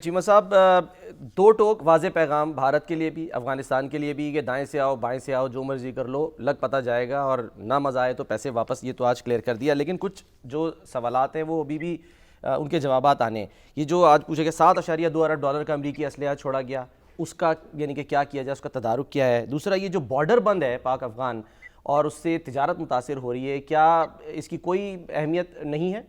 चीमा साहब, दो टोक वाज़े पैगाम भारत के लिए भी अफ़गानिस्तान के लिए भी कि दाएं से आओ बाएं से आओ जो मर्ज़ी कर लो, लग पता जाएगा और ना मज़ा आए तो पैसे वापस। ये तो आज क्लियर कर दिया, लेकिन कुछ जो सवालात हैं वो अभी भी उनके जवाबात आने। ये जो आज पूछे गए 7.2 अरब डॉलर का अमरीकी असलहा छोड़ा गया, उसका यानी कि क्या किया जाए, उसका तदारुक क्या है। दूसरा, ये जो बॉर्डर बंद है पाक अफ़गान और उससे तिजारत मुतासर हो रही है, क्या इसकी कोई अहमियत नहीं है?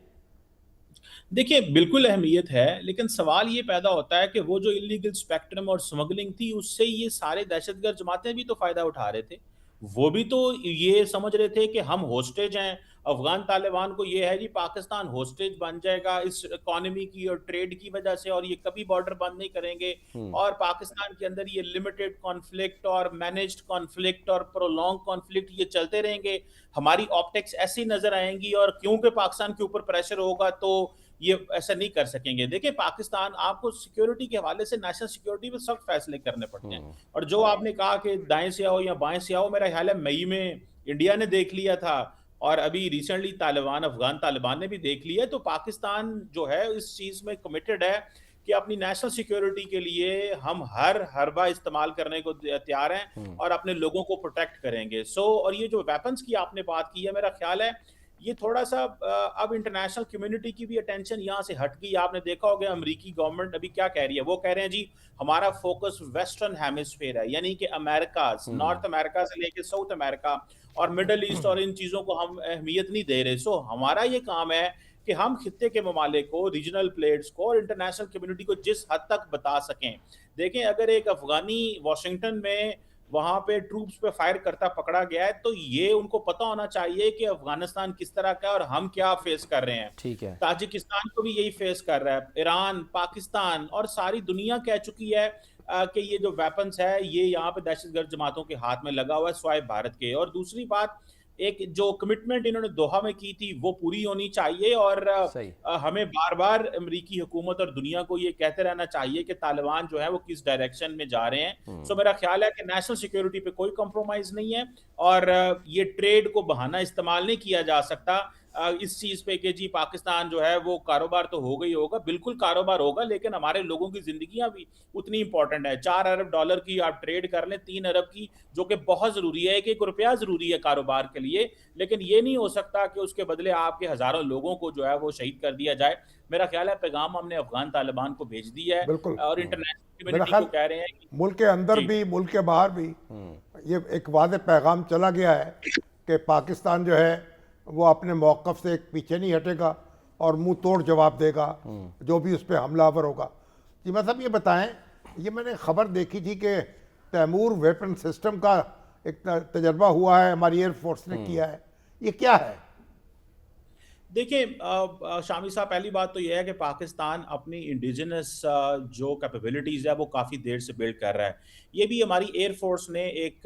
देखिए, बिल्कुल अहमियत है, लेकिन सवाल ये पैदा होता है कि वो जो इल्लीगल स्पेक्ट्रम और स्मगलिंग थी, उससे ये सारे दहशतगर्द जमातें भी तो फ़ायदा उठा रहे थे। वो भी तो ये समझ रहे थे कि हम होस्टेज हैं, अफ़गान तालिबान को ये है जी पाकिस्तान होस्टेज बन जाएगा इस इकॉनमी की और ट्रेड की वजह से और ये कभी बॉर्डर बंद नहीं करेंगे और पाकिस्तान के अंदर ये लिमिटेड कॉन्फ्लिक्ट और मैनेज्ड कॉन्फ्लिक्ट और प्रोलॉन्ग कॉन्फ्लिक्ट ये चलते रहेंगे। हमारी ऑप्टिक्स ऐसी नज़र आएँगी और क्योंकि पाकिस्तान के ऊपर प्रेशर होगा तो ये ऐसा नहीं कर सकेंगे। देखिए, पाकिस्तान आपको सिक्योरिटी के हवाले से नेशनल सिक्योरिटी पे सख्त फैसले करने पड़ते हैं और जो आपने कहा कि दाएँ से आओ या बाएँ से आओ, मेरा ख्याल है मई में इंडिया ने देख लिया था और अभी रिसेंटली तालिबान अफ़गान तालिबान ने भी देख लिया है। तो पाकिस्तान जो है इस चीज़ में कमिटेड है कि अपनी नेशनल सिक्योरिटी के लिए हम हर हरबा इस्तेमाल करने को तैयार हैं और अपने लोगों को प्रोटेक्ट करेंगे। और ये जो वेपन्स की आपने बात की है, मेरा ख्याल है ये थोड़ा-सा अब इंटरनेशनल कम्युनिटी की भी अटेंशन यहाँ से हट गई। आपने देखा होगा अमेरिकी गवर्नमेंट अभी क्या कह रही है, वो कह रहे हैं जी हमारा फोकस वेस्टर्न हेमिस्फीयर है, यानी कि अमेरिकाज़, नॉर्थ अमेरिका से लेके साउथ अमेरिका और मिडल ईस्ट और इन चीज़ों को हम अहमियत नहीं दे रहे। हमारा ये काम है कि हम खित्ते के ममालिक को, रीजनल प्लेयर्स को और इंटरनेशनल कम्युनिटी को जिस हद तक बता सकें। देखें, अगर एक अफ़गानी वाशिंगटन में वहां पे ट्रूप्स पे फायर करता पकड़ा गया है तो ये उनको पता होना चाहिए कि अफगानिस्तान किस तरह का है और हम क्या फेस कर रहे हैं। ठीक है। ताजिकिस्तान को भी यही फेस कर रहा है, ईरान, पाकिस्तान और सारी दुनिया कह चुकी है कि ये जो वेपन्स है ये यहाँ पे दहशतगर्द जमातों के हाथ में लगा हुआ है स्वाय भारत के। और दूसरी बात, एक जो कमिटमेंट इन्होंने दोहा में की थी वो पूरी होनी चाहिए और सही। हमें बार बार अमरीकी हुकूमत और दुनिया को ये कहते रहना चाहिए कि तालिबान जो है वो किस डायरेक्शन में जा रहे हैं। मेरा ख्याल है कि नेशनल सिक्योरिटी पे कोई कॉम्प्रोमाइज नहीं है और ये ट्रेड को बहाना इस्तेमाल नहीं किया जा सकता इस चीज पे कि जी पाकिस्तान जो है वो कारोबार तो होगा ही होगा। बिल्कुल कारोबार होगा, लेकिन हमारे लोगों की जिंदगियां भी उतनी इंपॉर्टेंट है। 4 अरब डॉलर की आप ट्रेड कर लें, 3 अरब की, जो कि बहुत जरूरी है, एक रुपया जरूरी है कारोबार के लिए, लेकिन ये नहीं हो सकता कि उसके बदले आपके हजारों लोगों को जो है वो शहीद कर दिया जाए। मेरा ख्याल है पैगाम हमने अफगान तालिबान को भेज दिया है बिल्कुल। और इंटरनेशनल मेरा कम्युनिटी को ख्याल कह रहे हैं कि मुल्क के अंदर जी भी मुल्क के बाहर भी ये एक वादे पैगाम चला गया है कि पाकिस्तान जो है वो अपने मौक़िफ़ से पीछे नहीं हटेगा और मुंह तोड़ जवाब देगा जो भी उस पर हमलावर होगा। जी मैं साहब ये बताएं, ये मैंने खबर देखी थी कि तैमूर वेपन सिस्टम का एक तजर्बा हुआ है, हमारी एयरफोर्स ने किया है, ये क्या है? देखिए शामी साहब, पहली बात तो यह है कि पाकिस्तान अपनी इंडिजिनस जो कैपेबिलिटीज़ है वो काफ़ी देर से बिल्ड कर रहा है। ये भी हमारी एयरफोर्स ने एक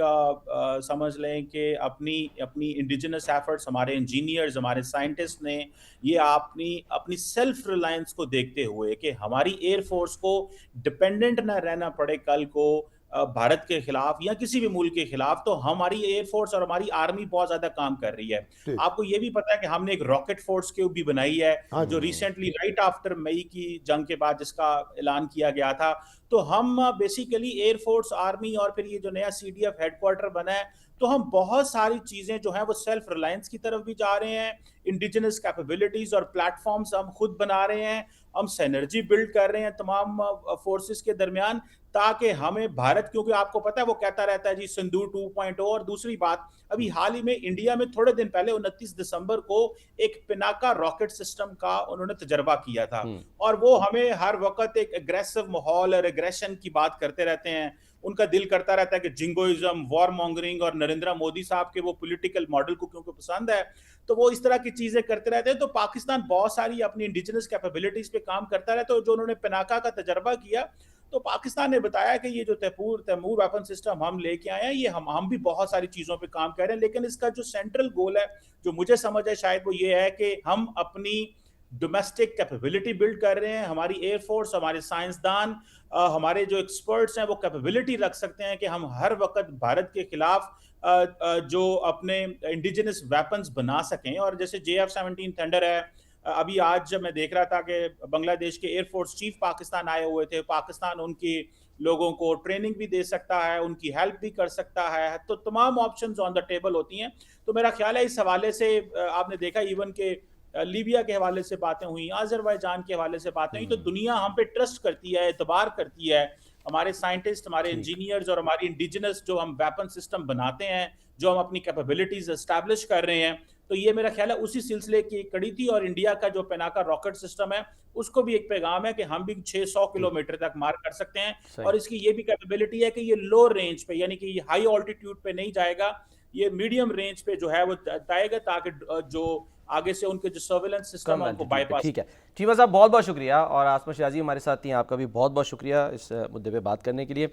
समझ लें कि अपनी अपनी इंडिजिनस एफर्ट्स, हमारे इंजीनियर्स, हमारे साइंटिस्ट ने ये अपनी अपनी सेल्फ रिलायंस को देखते हुए कि हमारी एयरफोर्स को डिपेंडेंट ना रहना पड़े कल को भारत के खिलाफ या किसी भी मुल्क के खिलाफ, तो हमारी एयरफोर्स और हमारी आर्मी बहुत ज्यादा काम कर रही है। ठीक। आपको ये भी पता है कि हमने एक रॉकेट फोर्स के भी बनाई है हाँ जो जी। रिसेंटली राइट आफ्टर मई की जंग के बाद जिसका ऐलान किया गया था। तो हम बेसिकली एयरफोर्स, आर्मी और फिर ये जो नया सीडीएफ हेडक्वार्टर बना है, तो हम बहुत सारी चीजें जो है वो सेल्फ रिलायंस की तरफ भी जा रहे हैं। इंडिजिनस कैपेबिलिटीज और प्लेटफॉर्म्स हम खुद बना रहे हैं, हम सिनर्जी बिल्ड कर रहे हैं तमाम फोर्सेस के दरमियान, ताकि हमें भारत, क्योंकि आपको पता है वो कहता रहता है जी सिंदूर 2.0। और दूसरी बात, अभी हाल ही में इंडिया में थोड़े दिन पहले 29 दिसंबर को एक पिनाका रॉकेट सिस्टम का उन्होंने तजर्बा किया था और वो हमें हर वक्त एक एग्रेसिव माहौल और एग्रेशन की बात करते रहते हैं। उनका दिल करता रहता है कि जिंगोइज्म, वॉर मॉन्गरिंग और नरेंद्र मोदी साहब के वो पॉलिटिकल मॉडल को क्योंकि पसंद है, तो वो इस तरह की चीजें करते रहते हैं। तो पाकिस्तान बहुत सारी अपनी इंडिजिनस कैपेबिलिटीज पे काम करता रहता है। तो जो उन्होंने पिनाका का तजर्बा किया, तो पाकिस्तान ने बताया कि ये जो तैमूर वेपन सिस्टम हम लेके आए हैं, ये हम भी बहुत सारी चीजों पे काम कर रहे हैं, लेकिन इसका जो सेंट्रल गोल है, जो मुझे समझ है शायद, वो ये है कि हम अपनी डोमेस्टिक कैपेबिलिटी बिल्ड कर रहे हैं। हमारी एयरफोर्स, हमारे साइंसदान, हमारे जो एक्सपर्ट्स हैं वो कैपेबिलिटी रख सकते हैं कि हम हर वक्त भारत के खिलाफ जो अपने इंडिजिनस वेपन्स बना सकें। और जैसे JF-17 थंडर है, अभी आज जब मैं देख रहा था कि बांग्लादेश के एयरफोर्स चीफ पाकिस्तान आए हुए थे, पाकिस्तान उनकी लोगों को ट्रेनिंग भी दे सकता है, उनकी हेल्प भी कर सकता है, तो तमाम ऑप्शंस ऑन द टेबल होती हैं। तो मेरा ख्याल है इस हवाले से आपने देखा इवन के लीबिया के हवाले से बातें हुई, अजरबैजान के हवाले से बातें हुई, तो दुनिया हम पे ट्रस्ट करती है, एतबार करती है। हमारे साइंटिस्ट, हमारे ठीक। इंजीनियर्स और हमारी इंडिजिनस जो हम वेपन सिस्टम बनाते हैं, जो हम अपनी कैपेबिलिटीज एस्टैब्लिश कर रहे हैं, तो ये मेरा ख्याल है उसी सिलसिले की एक कड़ी थी। और इंडिया का जो पेनाका रॉकेट सिस्टम है, उसको भी एक पैगाम है कि हम भी 600 किलोमीटर तक मार कर सकते हैं। सही। और इसकी ये भी कैपेबिलिटी है कि ये लो रेंज पे, यानी कि ये हाई ऑल्टीट्यूड पे नहीं जाएगा, ये मीडियम रेंज पे जो है वो जाएगा, ताकि जो आगे से उनके जो सर्वेलेंस सिस्टम कम है उनको एल्टीट्यूड पे, बाईपास। ठीक है। चीमा साहब बहुत बहुत शुक्रिया, और आसमा शिराजी हमारे साथ थी, आपका भी बहुत बहुत शुक्रिया इस मुद्दे पे बात करने के लिए।